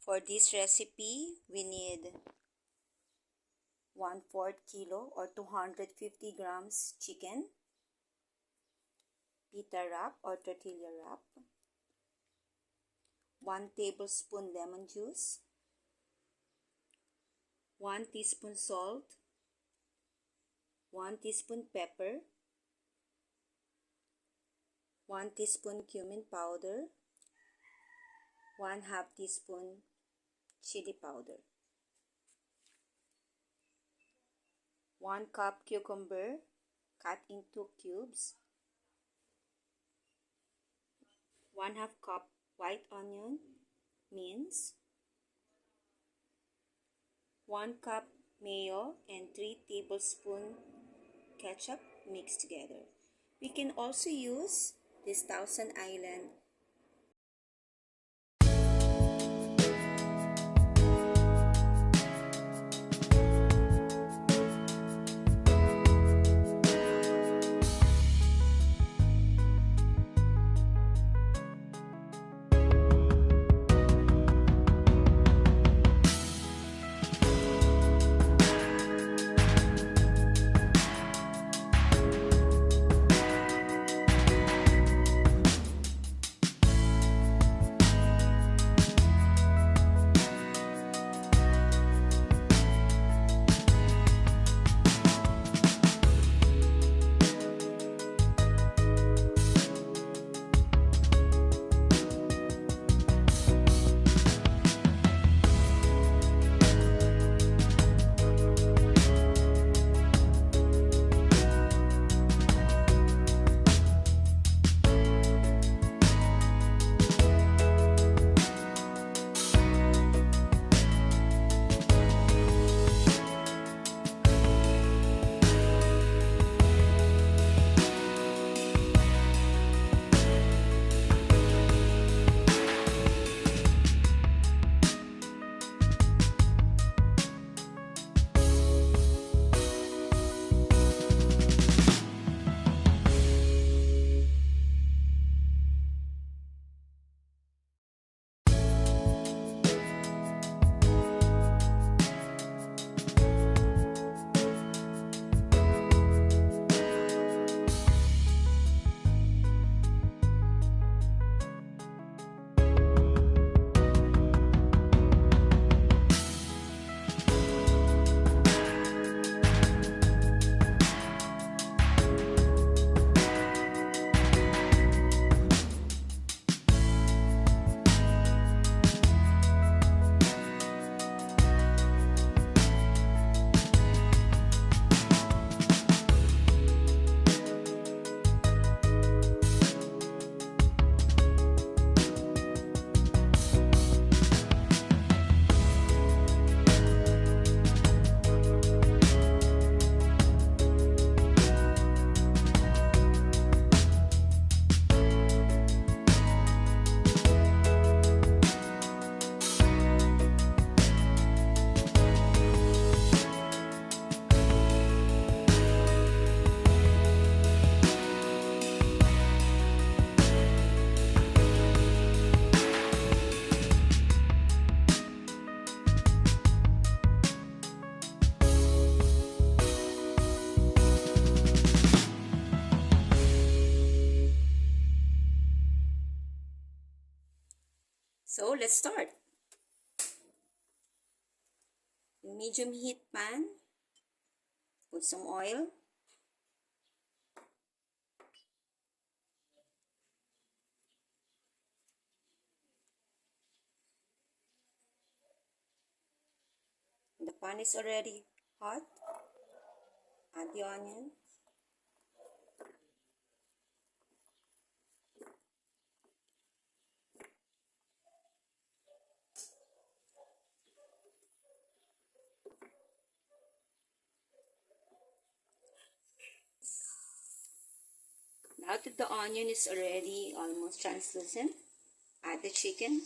For this recipe, we need 1/4 kilo or 250 grams chicken, pita wrap or tortilla wrap, 1 tablespoon lemon juice, 1 teaspoon salt, 1 teaspoon pepper, 1 teaspoon cumin powder, 1/2 teaspoon chili powder, 1 cup cucumber cut into cubes, 1/2 cup white onion minced, 1 cup mayo and 3 tablespoons ketchup mixed together. We can also use this Thousand Island So let's start. In medium heat pan, put some oil. The pan is already hot. Add the onion. Now that the onion is already almost translucent, add the chicken.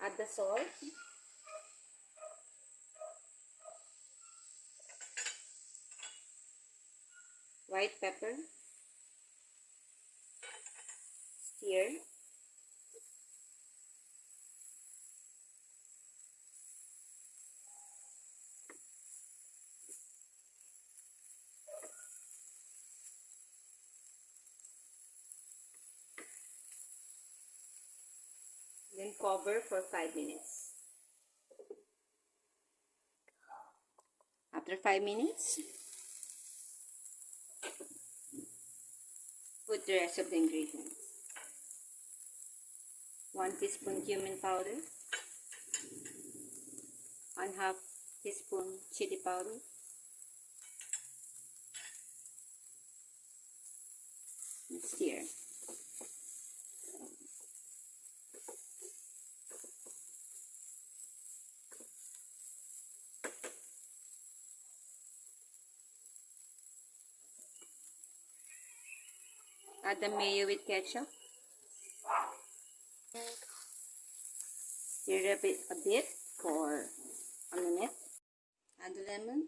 Add the salt. White pepper. Stir. Then cover for 5 minutes. After 5 minutes, put the rest of the ingredients. 1 teaspoon cumin powder, 1/2 teaspoon chili powder, and stir. Add the mayo with ketchup. Stir a bit for a minute. Add the lemon.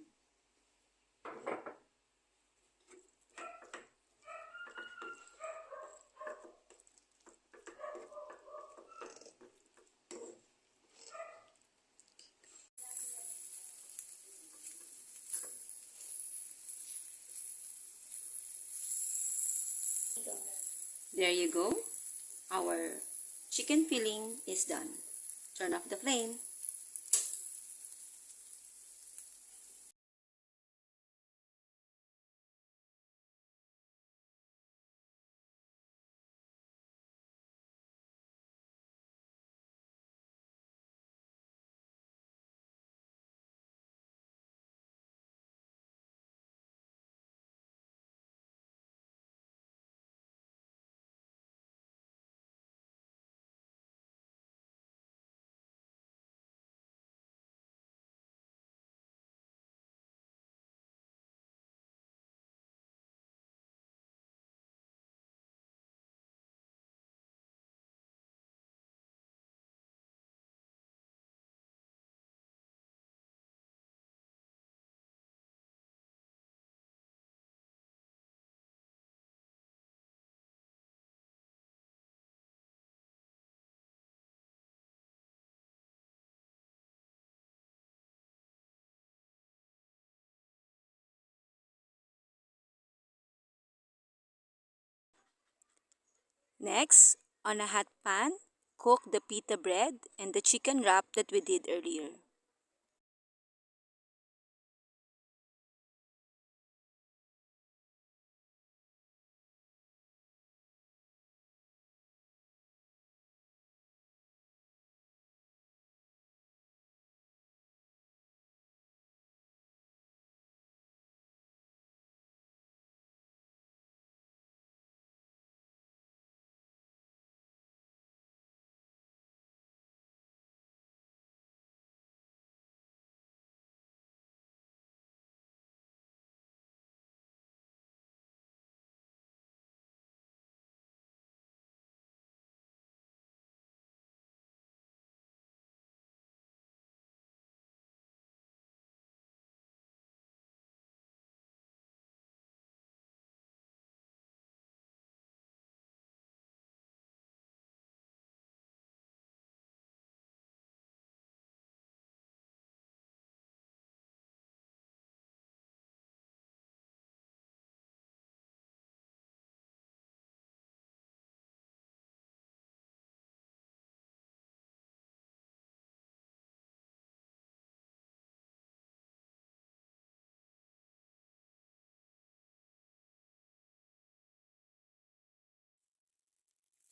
There you go. Our chicken filling is done. Turn off the flame. Next, on a hot pan, cook the pita bread and the chicken wrap that we did earlier.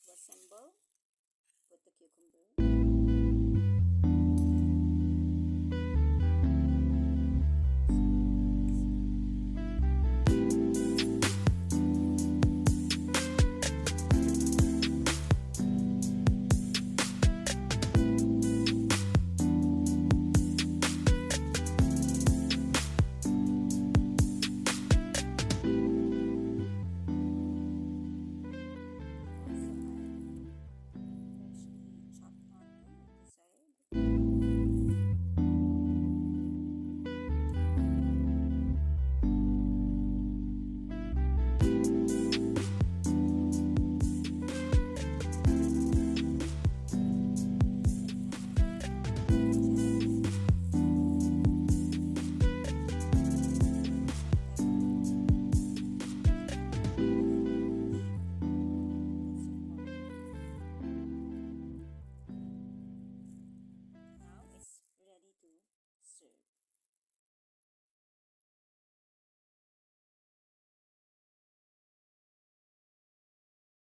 To assemble, put the cucumber. Also add freshly chopped onion.